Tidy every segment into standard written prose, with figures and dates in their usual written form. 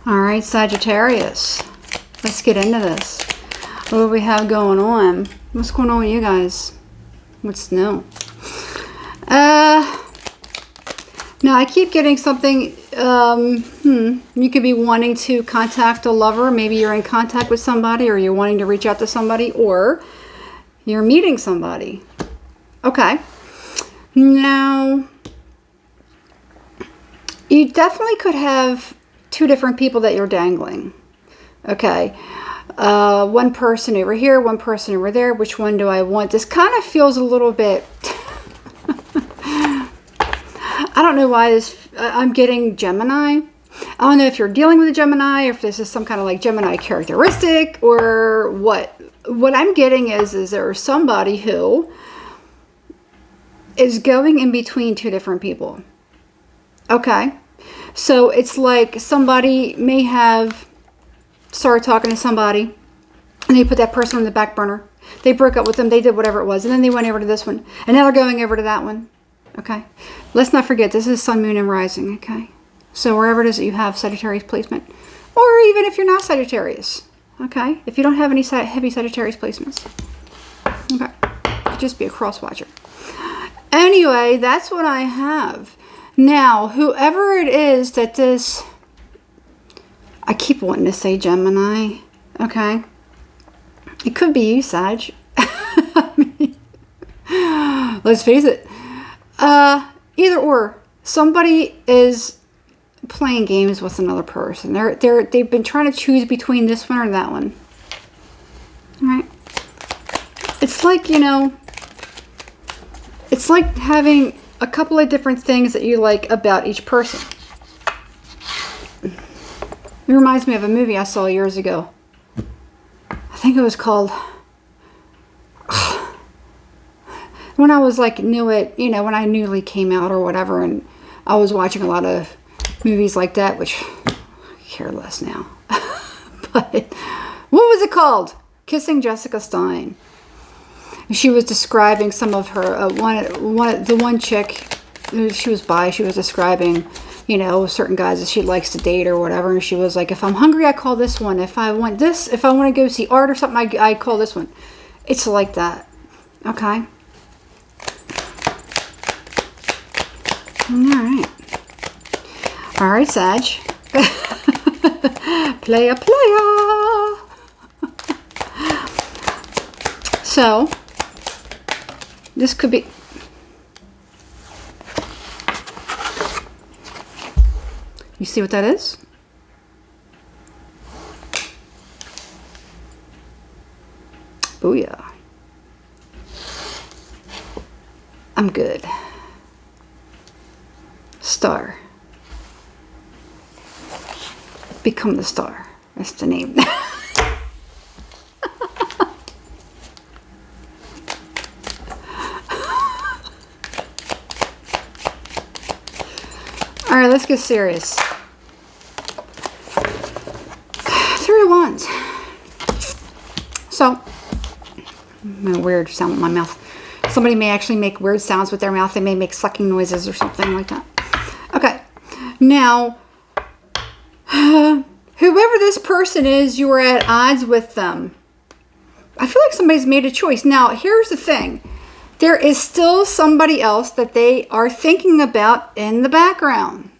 All right, Sagittarius. Let's get into this. What do we have going on? What's going on with you guys? What's new? Now I keep getting something. You could be wanting to contact a lover. Maybe you're in contact with somebody, or you're wanting to reach out to somebody, or you're meeting somebody. Okay. Now, you definitely could have two different people that you're dangling. Okay. One person over here, one person over there. Which one do I want? This kind of feels a little bit... I don't know why this... I'm getting Gemini. I don't know if you're dealing with a Gemini, or if this is some kind of like Gemini characteristic, or what. What I'm getting is there somebody who is going in between two different people. Okay. So it's like somebody may have started talking to somebody, and they put that person on the back burner. They broke up with them. They did whatever it was. And then they went over to this one. And now they're going over to that one. Okay. Let's not forget, this is Sun, Moon, and Rising. Okay. So wherever it is that you have Sagittarius placement. Or even if you're not Sagittarius. Okay. If you don't have any heavy Sagittarius placements. Okay. Could just be a cross watcher. Anyway, that's what I have. Now, whoever it is that this... I keep wanting to say Gemini. Okay. It could be you, Sag. I mean, let's face it. Either or. Somebody is playing games with another person. They've been trying to choose between this one or that one. All right. It's like, you know... It's like having a couple of different things that you like about each person. It reminds me of a movie I saw years ago. I think it was called... When I was like when I newly came out or whatever, and I was watching a lot of movies like that, which I care less now. But what was it called? Kissing Jessica Stein. She was describing some of her the one chick. She was bi. She was describing, certain guys that she likes to date or whatever. And she was like, if I'm hungry, I call this one. If I want to go see art or something, I call this one. It's like that. Okay. All right, Sag. Playa. So, this could be... You see what that is? Booyah. I'm good. Star. Become the star. That's the name. All right, let's get serious. 3 of Wands. So, a weird sound with my mouth. Somebody may actually make weird sounds with their mouth. They may make sucking noises or something like that. Okay. Now, whoever this person is, you are at odds with them. I feel like somebody's made a choice. Now, here's the thing. There is still somebody else that they are thinking about in the background.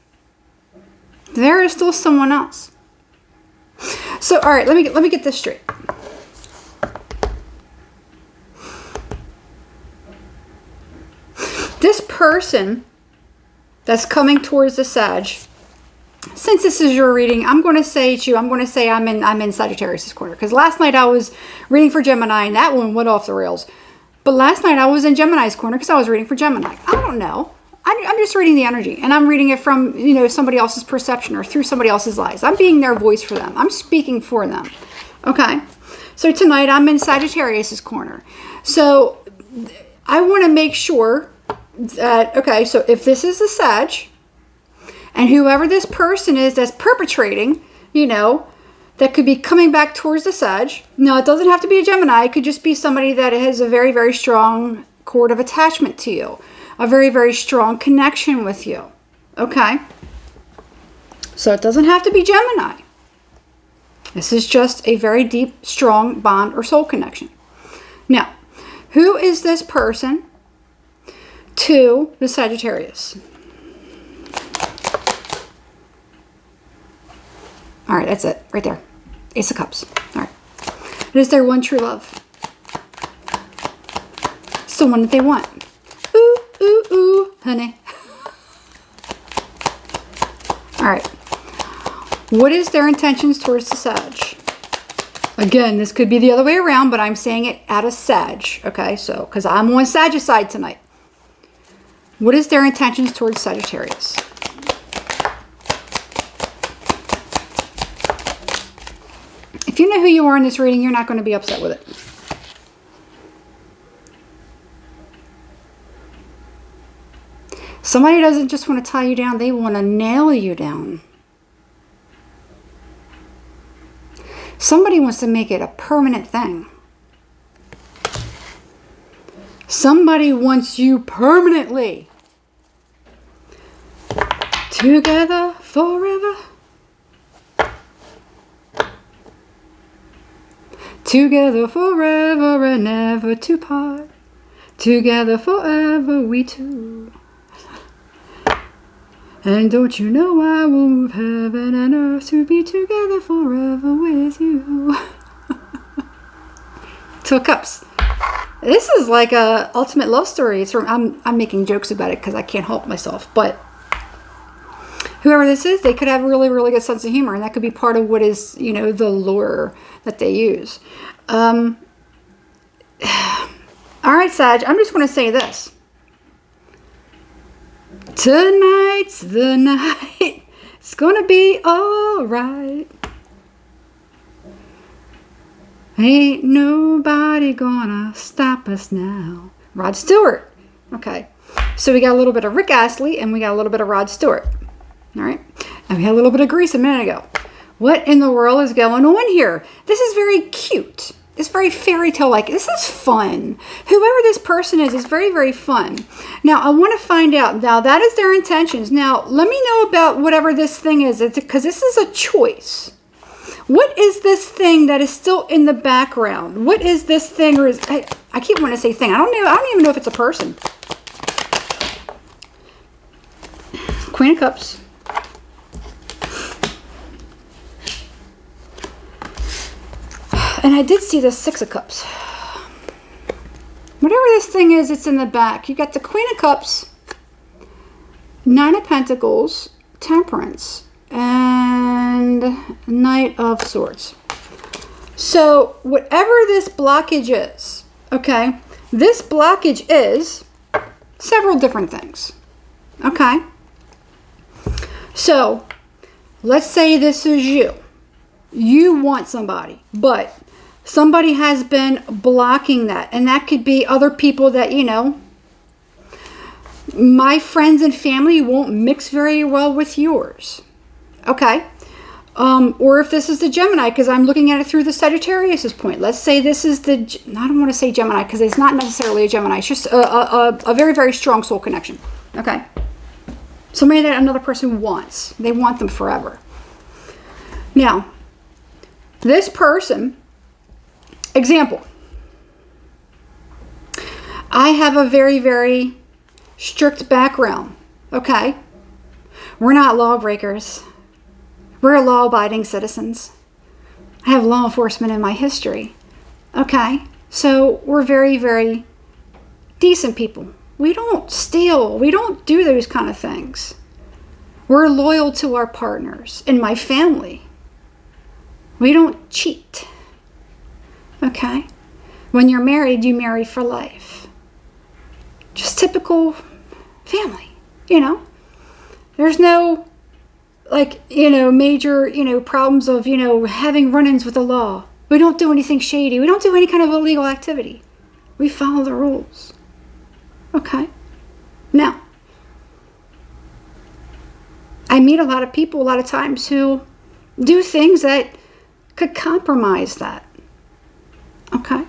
There is still someone else. So, all right, let me get this straight. This person that's coming towards the Sag, since this is your reading, I'm going to say I'm in Sagittarius' corner. Because last night I was reading for Gemini, and that one went off the rails. But last night I was in Gemini's corner because I was reading for Gemini. I don't know. I'm just reading the energy. And I'm reading it from, somebody else's perception or through somebody else's eyes. I'm being their voice for them. I'm speaking for them. Okay? So tonight I'm in Sagittarius' corner. So I want to make sure that, okay, so if this is the Sag, and whoever this person is that's perpetrating, that could be coming back towards the Sag. Now, it doesn't have to be a Gemini. It could just be somebody that has a very, very strong cord of attachment to you. A very, very strong connection with you. Okay? So it doesn't have to be Gemini. This is just a very deep, strong bond or soul connection. Now, who is this person to the Sagittarius? All right, that's it. Right there. Ace of Cups. All right. It is their one true love. It's the one that they want. Ooh, ooh, ooh, honey. All right. What is their intentions towards the Sag? Again, this could be the other way around, but I'm saying it out of Sag. Okay, so, because I'm on Sag's side tonight. What is their intentions towards Sagittarius? If you know who you are in this reading, you're not going to be upset with it. Somebody doesn't just want to tie you down, they want to nail you down. Somebody wants to make it a permanent thing. Somebody wants you permanently. Together forever. Together forever and never to part. Together forever we two. And don't you know I will move heaven and earth to be together forever with you. Two of Cups. This is like a ultimate love story. It's from, I'm making jokes about it because I can't help myself. But whoever this is, they could have a really, really good sense of humor. And that could be part of what is, you know, the lure that they use. All right, Sag, I'm just going to say this. Tonight's the night. It's going to be all right. Ain't nobody gonna stop us now. Rod Stewart. Okay. So we got a little bit of Rick Astley and we got a little bit of Rod Stewart. All right. And we had a little bit of Grease a minute ago. What in the world is going on here? This is very cute. It's very fairy tale like. This is fun. Whoever this person is very, very fun. Now, I want to find out. Now, that is their intentions. Now, let me know about whatever this thing is. Because this is a choice. What is this thing that is still in the background? What is this thing? Or is I keep wanting to say thing. I don't know. I don't even know if it's a person. Queen of Cups. And I did see the Six of Cups. Whatever this thing is, it's in the back. You got the Queen of Cups, Nine of Pentacles, Temperance, and Knight of Swords. So whatever this blockage is, okay, this blockage is several different things. Okay. So let's say this is you. You want somebody, but somebody has been blocking that. And that could be other people that, you know, my friends and family won't mix very well with yours. Okay. Or if this is the Gemini, because I'm looking at it through the Sagittarius's point. Let's say this is the, I don't want to say Gemini because it's not necessarily a Gemini. It's just a very, very strong soul connection. Okay. Somebody that another person wants. They want them forever. Now, this person, example, I have a very, very strict background, okay? We're not lawbreakers. We're law-abiding citizens. I have law enforcement in my history, okay? So we're very, very decent people. We don't steal. We don't do those kind of things. We're loyal to our partners and my family. We don't cheat. Okay? When you're married, you marry for life. Just typical family, you know? There's no, like, you know, major, you know, problems of, you know, having run-ins with the law. We don't do anything shady. We don't do any kind of illegal activity. We follow the rules. Okay? Now, I meet a lot of people a lot of times who do things that could compromise that. Okay?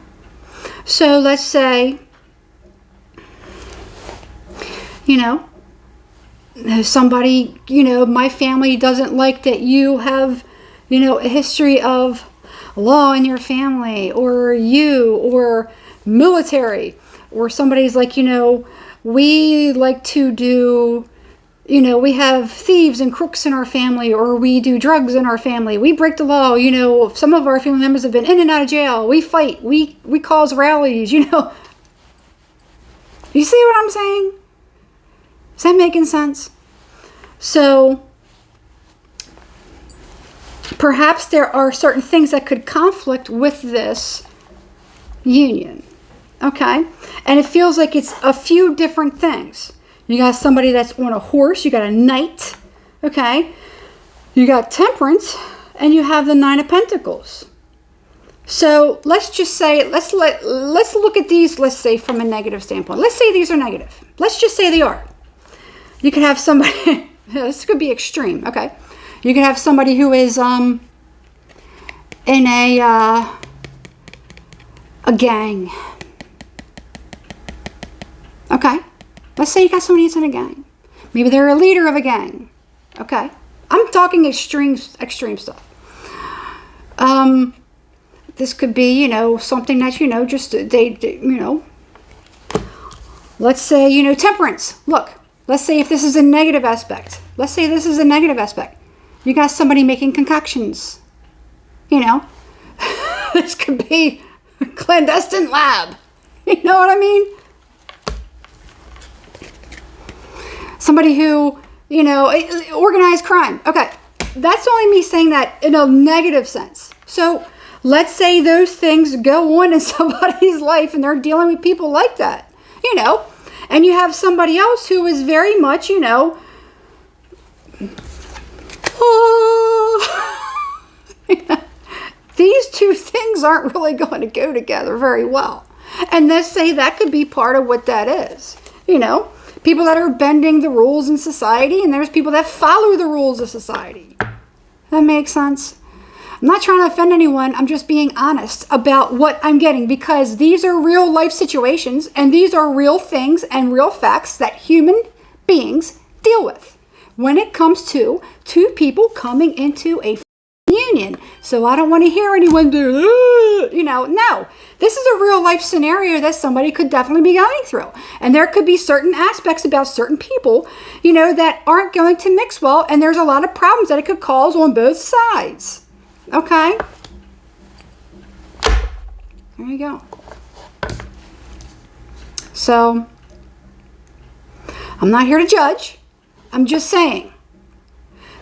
So let's say, you know, somebody, you know, my family doesn't like that you have a history of law in your family, or or military, or somebody's like, we like to do, we have thieves and crooks in our family, or we do drugs in our family. We break the law. Some of our family members have been in and out of jail. We fight. We cause rallies, You see what I'm saying? Is that making sense? So perhaps there are certain things that could conflict with this union. Okay? And it feels like it's a few different things. You got somebody that's on a horse. You got a knight. Okay? You got temperance. And you have the Nine of Pentacles. So let's just say, let's look at these, let's say from a negative standpoint. Let's say these are negative. Let's just say they are. You could have somebody, this could be extreme, okay? You could have somebody who is in a gang. Okay? Let's say you got somebody that's in a gang. Maybe they're a leader of a gang. Okay? I'm talking extreme stuff. This could be, something that, just let's say, temperance. Look, let's say if this is a negative aspect. Let's say this is a negative aspect. You got somebody making concoctions. This could be a clandestine lab. You know what I mean? Somebody who, organized crime. Okay, that's only me saying that in a negative sense. So let's say those things go on in somebody's life and they're dealing with people like that, and you have somebody else who is very much, these two things aren't really going to go together very well. And let's say that could be part of what that is, people that are bending the rules in society, and there's people that follow the rules of society. That makes sense? I'm not trying to offend anyone. I'm just being honest about what I'm getting, because these are real life situations and these are real things and real facts that human beings deal with when it comes to two people coming into a union. So I don't want to hear anyone do, no. This is a real life scenario that somebody could definitely be going through. And there could be certain aspects about certain people, that aren't going to mix well. And there's a lot of problems that it could cause on both sides. Okay? There you go. So, I'm not here to judge. I'm just saying,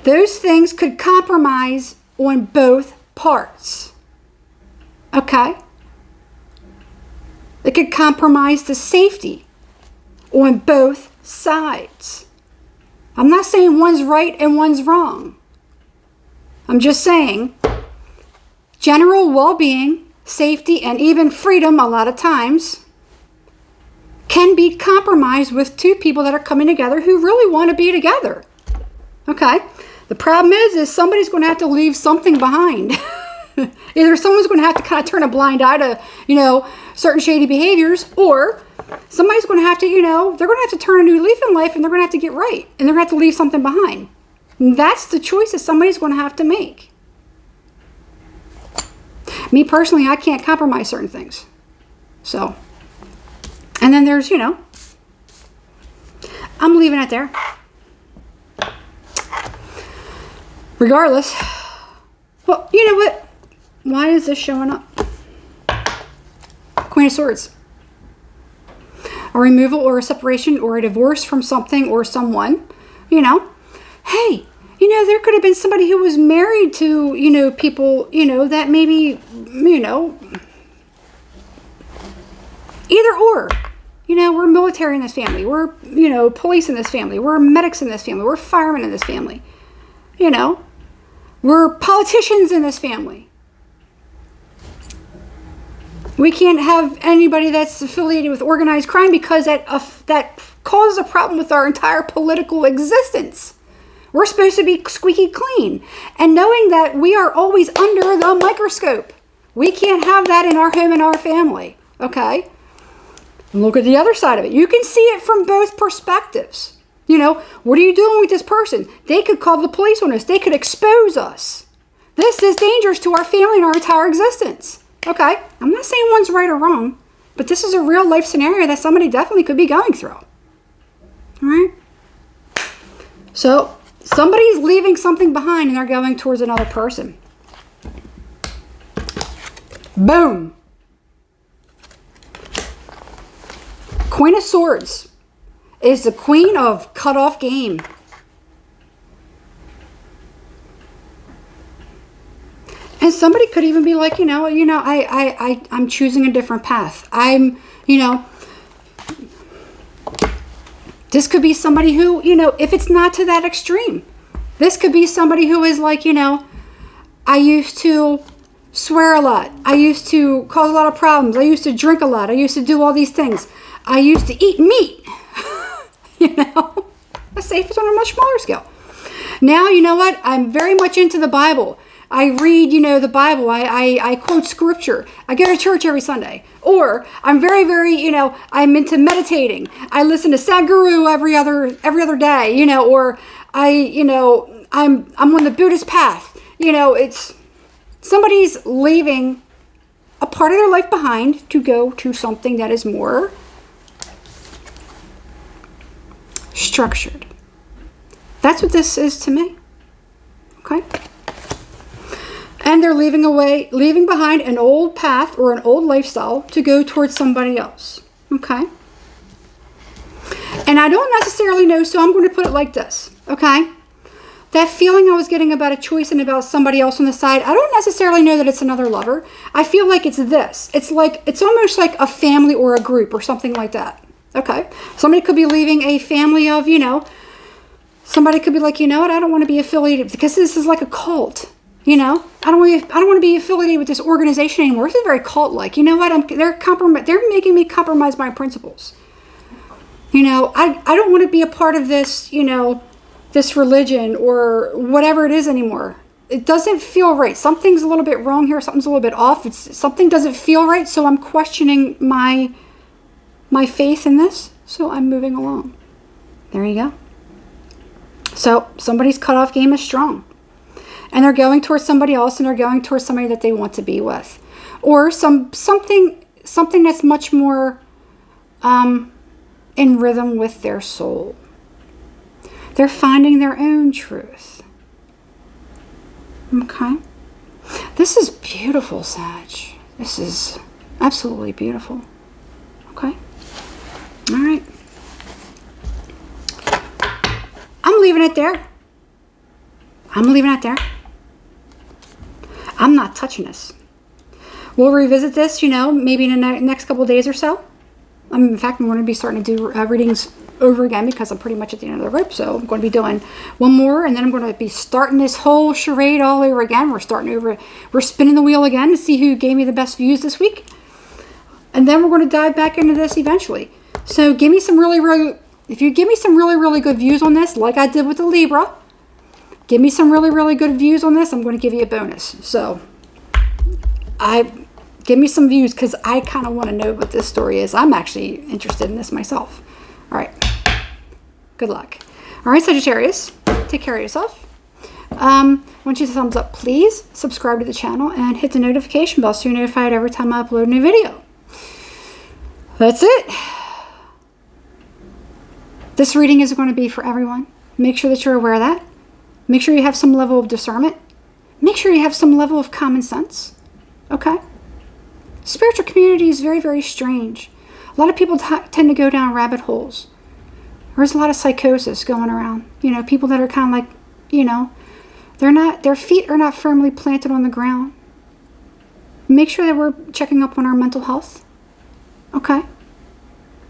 those things could compromise on both parts. Okay? It could compromise the safety on both sides. I'm not saying one's right and one's wrong. I'm just saying general well-being, safety, and even freedom a lot of times can be compromised with two people that are coming together who really want to be together. Okay? The problem is somebody's going to have to leave something behind. Either someone's going to have to kind of turn a blind eye to, certain shady behaviors, or somebody's going to have to, they're going to have to turn a new leaf in life, and they're going to have to get right, and they're going to have to leave something behind. And that's the choice that somebody's going to have to make. Me personally, I can't compromise certain things. So, and then there's, I'm leaving it there. Regardless, well, you know what? Why is this showing up? Queen of Swords. A removal or a separation or a divorce from something or someone, Hey, there could have been somebody who was married to, people, that maybe, either or. We're military in this family. We're, police in this family. We're medics in this family. We're firemen in this family. We're politicians in this family. We can't have anybody that's affiliated with organized crime because that causes a problem with our entire political existence. We're supposed to be squeaky clean. And knowing that we are always under the microscope. We can't have that in our home and our family. Okay? And look at the other side of it. You can see it from both perspectives. What are you doing with this person? They could call the police on us. They could expose us. This is dangerous to our family and our entire existence. Okay? I'm not saying one's right or wrong, but this is a real life scenario that somebody definitely could be going through. All right? So, somebody's leaving something behind and they're going towards another person. Boom. Queen of Swords is the queen of cut off game. And somebody could even be like, I'm choosing a different path. This could be somebody who, if it's not to that extreme, this could be somebody who is like, I used to swear a lot. I used to cause a lot of problems. I used to drink a lot. I used to do all these things. I used to eat meat. That's safe on a much smaller scale. Now, you know what? I'm very much into the Bible. I read, the Bible. I quote scripture. I go to church every Sunday. Or I'm very, very, I'm into meditating. I listen to Sadhguru every other day, or I'm on the Buddhist path. It's somebody's leaving a part of their life behind to go to something that is more structured. That's what this is to me. Okay? And they're leaving behind an old path or an old lifestyle to go towards somebody else. Okay? And I don't necessarily know, so I'm going to put it like this. Okay? That feeling I was getting about a choice and about somebody else on the side, I don't necessarily know that it's another lover. I feel like it's this. It's almost like a family or a group or something like that. Okay? Somebody could be leaving a family of, somebody could be like, I don't want to be affiliated because this is like a cult. I don't want to be affiliated with this organization anymore. This is very cult-like. You know what? They're making me compromise my principles. I don't want to be a part of this, this religion or whatever it is anymore. It doesn't feel right. Something's a little bit wrong here. Something's a little bit off. Something doesn't feel right. So I'm questioning my faith in this. So I'm moving along. There you go. So somebody's cutoff game is strong. And they're going towards somebody else, and they're going towards somebody that they want to be with. Or something that's much more in rhythm with their soul. They're finding their own truth. Okay? This is beautiful, Sag. This is absolutely beautiful. Okay? All right. I'm leaving it there. I'm not touching this. We'll revisit this, maybe in the next couple of days or so. In fact, I'm going to be starting to do readings over again because I'm pretty much at the end of the rope. So I'm going to be doing one more, and then I'm going to be starting this whole charade all over again. We're spinning the wheel again to see who gave me the best views this week. And then we're going to dive back into this eventually. So give me some if you give me some really, really good views on this, like I did with the Libra, give me some really, really good views on this, I'm going to give you a bonus. So, give me some views because I kind of want to know what this story is. I'm actually interested in this myself. All right. Good luck. All right, Sagittarius, take care of yourself. I want you to thumbs up, please. Subscribe to the channel and hit the notification bell so you're notified every time I upload a new video. That's it. This reading is going to be for everyone. Make sure that you're aware of that. Make sure you have some level of discernment. Make sure you have some level of common sense. Okay? Spiritual community is very, very strange. A lot of people tend to go down rabbit holes. There's a lot of psychosis going around. People that are kind of like, their feet are not firmly planted on the ground. Make sure that we're checking up on our mental health. Okay?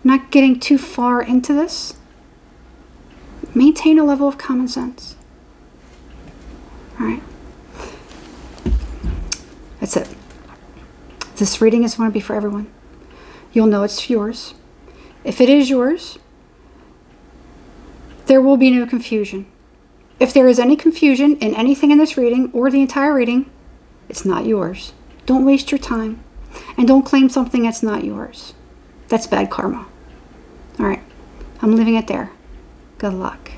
Not getting too far into this. Maintain a level of common sense. All right. That's it. This reading is going to be for everyone. You'll know it's yours. If it is yours, there will be no confusion. If there is any confusion in anything in this reading or the entire reading, it's not yours. Don't waste your time. And don't claim something that's not yours. That's bad karma. All right. I'm leaving it there. Good luck.